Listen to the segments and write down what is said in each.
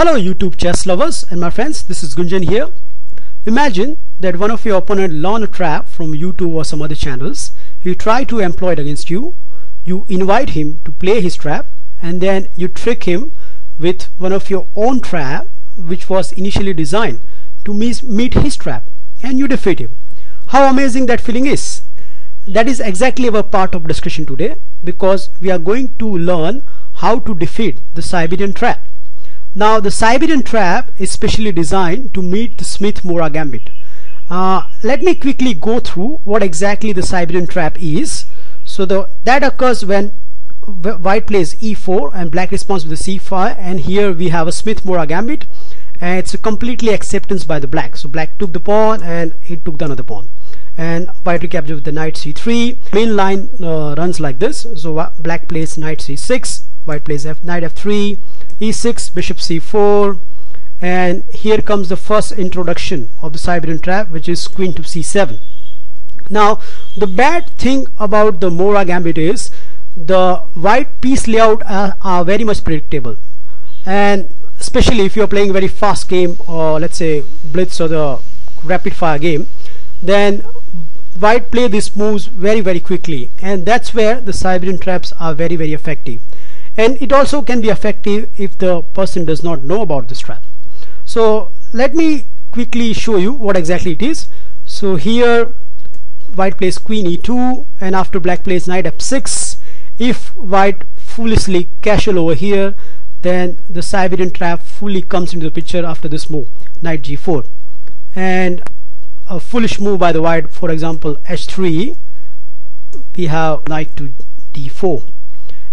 Hello YouTube chess lovers and my friends, this is Gunjan here. Imagine that one of your opponent learn a trap from YouTube or some other channels. He try to employ it against you. You invite him to play his trap and then you trick him with one of your own trap which was initially designed to meet his trap, and you defeat him. How amazing that feeling is. That is exactly our part of discussion today, because we are going to learn how to defeat the Siberian trap. Now the Siberian trap is specially designed to meet the Smith-Morra gambit. Let me quickly go through what exactly the Siberian trap is. So that occurs when white plays e4 and black responds with the c5, and here we have a Smith-Morra gambit, and it's a completely acceptance by the black. So black took the pawn and he took the another pawn, and white recaptured with the knight c3. Main line runs like this. So black plays knight c6, white plays knight f3, e6, bishop c4, and here comes the first introduction of the Siberian trap, which is queen to c7. Now the bad thing about the Morra gambit is the white piece layout are very much predictable, and especially if you are playing a very fast game, or let's say blitz or the rapid fire game, then white play these moves very quickly, and that's where the Siberian traps are very effective. And it also can be effective if the person does not know about this trap. So let me quickly show you what exactly it is. So here white plays queen e2, and after black plays knight f6. If white foolishly castle over here, then the Siberian trap fully comes into the picture after this move, knight g4. And a foolish move by the white, for example h3, we have knight to d4.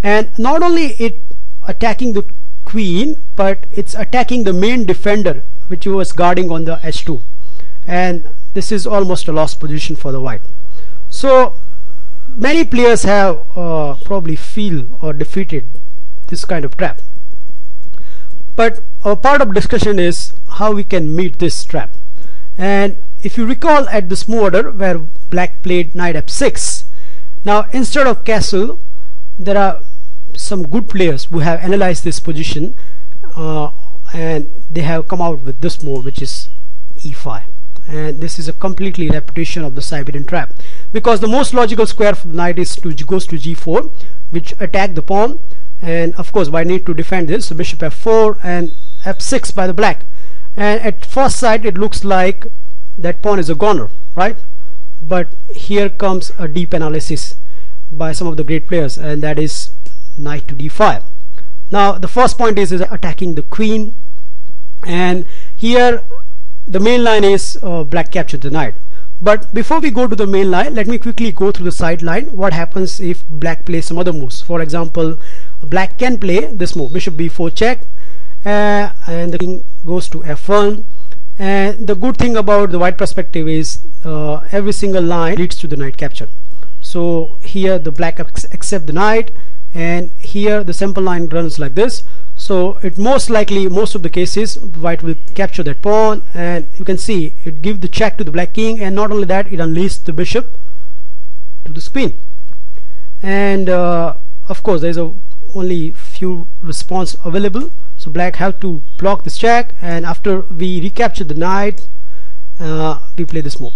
And not only it attacking the queen, but it's attacking the main defender which he was guarding on the h2, and this is almost a lost position for the white. So many players have probably feel or defeated this kind of trap, but our part of discussion is how we can meet this trap. And if you recall at this move order where black played knight f6, now instead of castle, there are some good players who have analyzed this position, and they have come out with this move, which is e5, and this is a completely repetition of the Siberian trap, because the most logical square for the knight goes to g4, which attack the pawn, and of course white need to defend this. So bishop f4 and f6 by the black, and at first sight it looks like that pawn is a goner, right? But here comes a deep analysis by some of the great players, and that is knight to d5. Now the first point is attacking the queen, and here the main line is black captured the knight. But before we go to the main line, let me quickly go through the side line. What happens if black plays some other moves? For example, black can play this move, bishop b4 check, and the king goes to f1. And the good thing about the white perspective is every single line leads to the knight capture. So here the black accept the knight, and here the simple line runs like this. So it most likely, most of the cases, white will capture that pawn, and you can see it gives the check to the black king, and not only that, it unleashes the bishop to the spin. And of course there is only few response available, so black have to block this check, and after we recapture the knight, we play this move,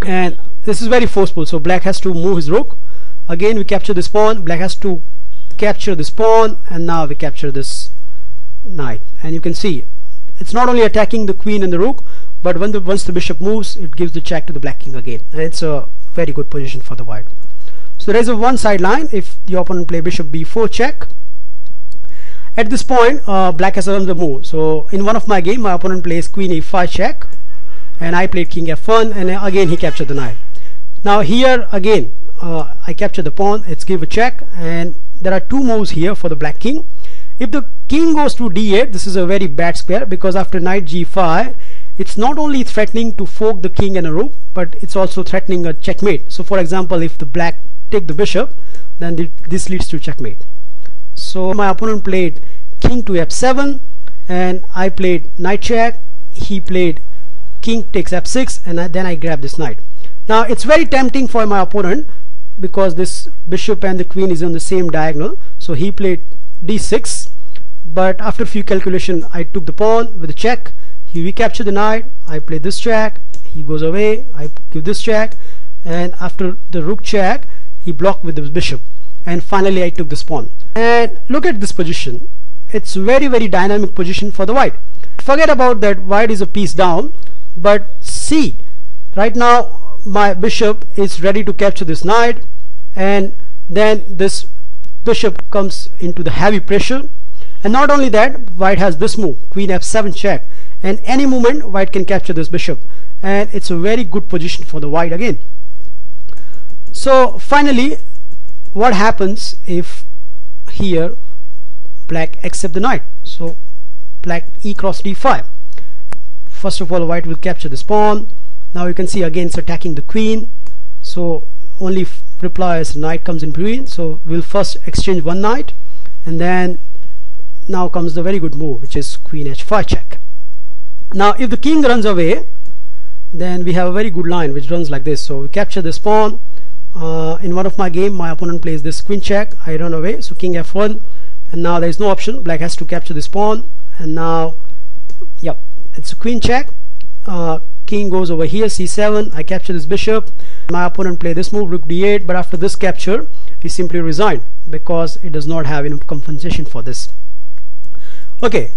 and this is very forceful. So black has to move his rook. Again we capture this pawn, black has to capture this pawn, and now we capture this knight. And you can see it's not only attacking the queen and the rook, but once the bishop moves, it gives the check to the black king again, and it's a very good position for the white. So there is a one side line if the opponent play bishop b4 check. At this point black has done the move. So in one of my game, my opponent plays queen a5 check, and I played king f1, and again he captured the knight. Now here again I capture the pawn, it's give a check, and there are two moves here for the black king. If the king goes to d8, this is a very bad square, because after knight g5, it's not only threatening to fork the king and a rook, but it's also threatening a checkmate. So for example, if the black take the bishop, then this leads to checkmate. So my opponent played king to f7, and I played knight check, he played king takes f6, and then I grab this knight. Now it's very tempting for my opponent, because this bishop and the queen is on the same diagonal, so he played d6, but after a few calculation I took the pawn with a check. He recaptured the knight. I play this check, he goes away, I give this check, and after the rook check he blocked with the bishop, and finally I took this pawn. And look at this position. It's very dynamic position for the white. Forget about that white is a piece down, but see, right now my bishop is ready to capture this knight, and then this bishop comes into the heavy pressure. And not only that, white has this move, queen f7 check, and any moment white can capture this bishop, and it's a very good position for the white again. So finally, what happens if here black accept the knight? So black e cross d5. First of all, white will capture this pawn. Now you can see again it's attacking the queen, so only reply is knight comes in between. So we'll first exchange one knight, and then now comes the very good move, which is queen h5 check. Now if the king runs away, then we have a very good line which runs like this. So we capture this pawn. In one of my game, my opponent plays this queen check, I run away, so king f1, and now there is no option, black has to capture this pawn, and now yep, it's a queen check. King goes over here, c7, I capture this bishop. My opponent play this move, rook d8, but after this capture he simply resigned because it does not have enough compensation for this. Okay,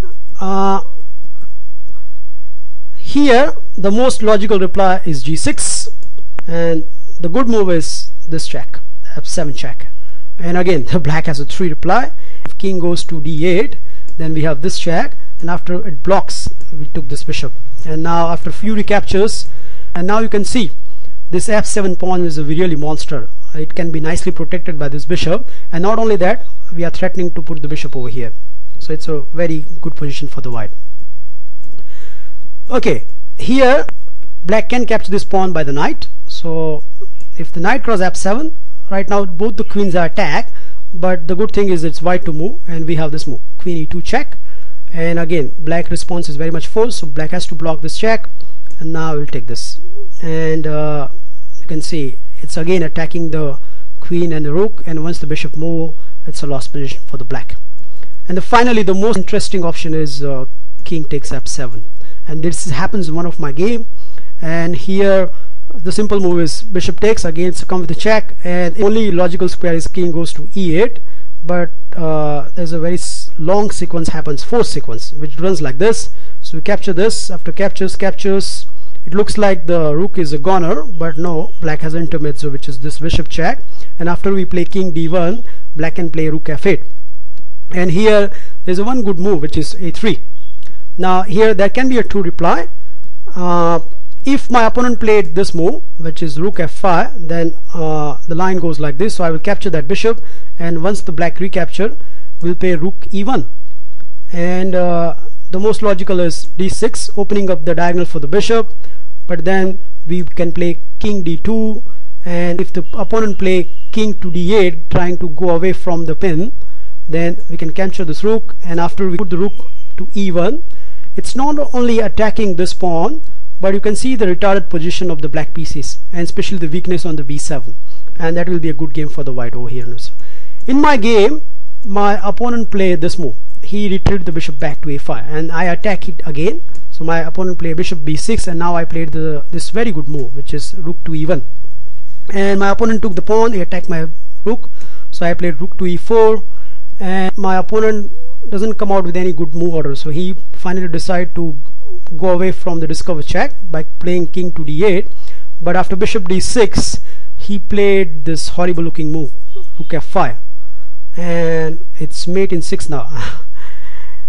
here the most logical reply is g6, and the good move is this check, f7 check, and again the black has a 3 reply. If king goes to d8, then we have this check, and after it blocks we took this bishop, and now after a few recaptures, and now you can see this f7 pawn is a really monster. It can be nicely protected by this bishop, and not only that, we are threatening to put the bishop over here, so it's a very good position for the white. Okay, here black can capture this pawn by the knight. So if the knight cross f7, right now both the queens are attacked, but the good thing is it's white to move, and we have this move, queen e2 check, and again black response is very much full, so black has to block this check, and now we'll take this, and you can see it's again attacking the queen and the rook, and once the bishop move, it's a lost position for the black. And finally the most interesting option is king takes f7, and this happens in one of my game, and here the simple move is bishop takes, again succumb with a check, and the only logical square is king goes to e8, but there's a very long sequence happens, fourth sequence, which runs like this. So we capture this, after captures, it looks like the rook is a goner, but no, black has an intermezzo, which is this bishop check, and after we play king d1, black can play rook f8, and here there's a one good move, which is a3. Now here there can be a true reply. If my opponent played this move, which is rook f5, then the line goes like this, so I will capture that bishop, and once the black recapture, we'll play rook e1, and the most logical is d6, opening up the diagonal for the bishop, but then we can play king d2, and if the opponent play king to d8 trying to go away from the pin, then we can capture this rook, and after we put the rook to e1, it's not only attacking this pawn, but you can see the retarded position of the black pieces, and especially the weakness on the b7, and that will be a good game for the white over here. In my game, my opponent played this move, he retreated the bishop back to a5, and I attack it again. So my opponent played bishop b6, and now I played this very good move, which is rook to e1, and my opponent took the pawn, he attacked my rook, so I played rook to e4, and my opponent doesn't come out with any good move order, so he finally decided to go away from the discover check by playing king to d8, but after bishop d6 he played this horrible looking move, rook f5, and it's mate in 6 now.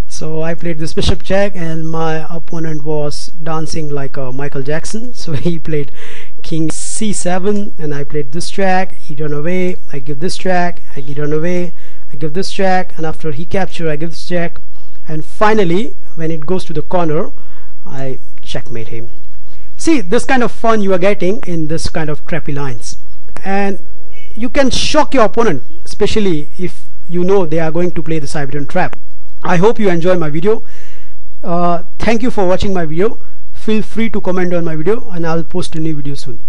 So I played this bishop check, and my opponent was dancing like Michael Jackson, so he played king c7, and I played this check, he run away, I give this check, he run away, I give this check, and after he capture I give this check, and finally when it goes to the corner I checkmate him. See, this kind of fun you are getting in this kind of trappy lines, and you can shock your opponent, especially if you know they are going to play the Siberian trap. I hope you enjoy my video. Thank you for watching my video. Feel free to comment on my video, and I will post a new video soon.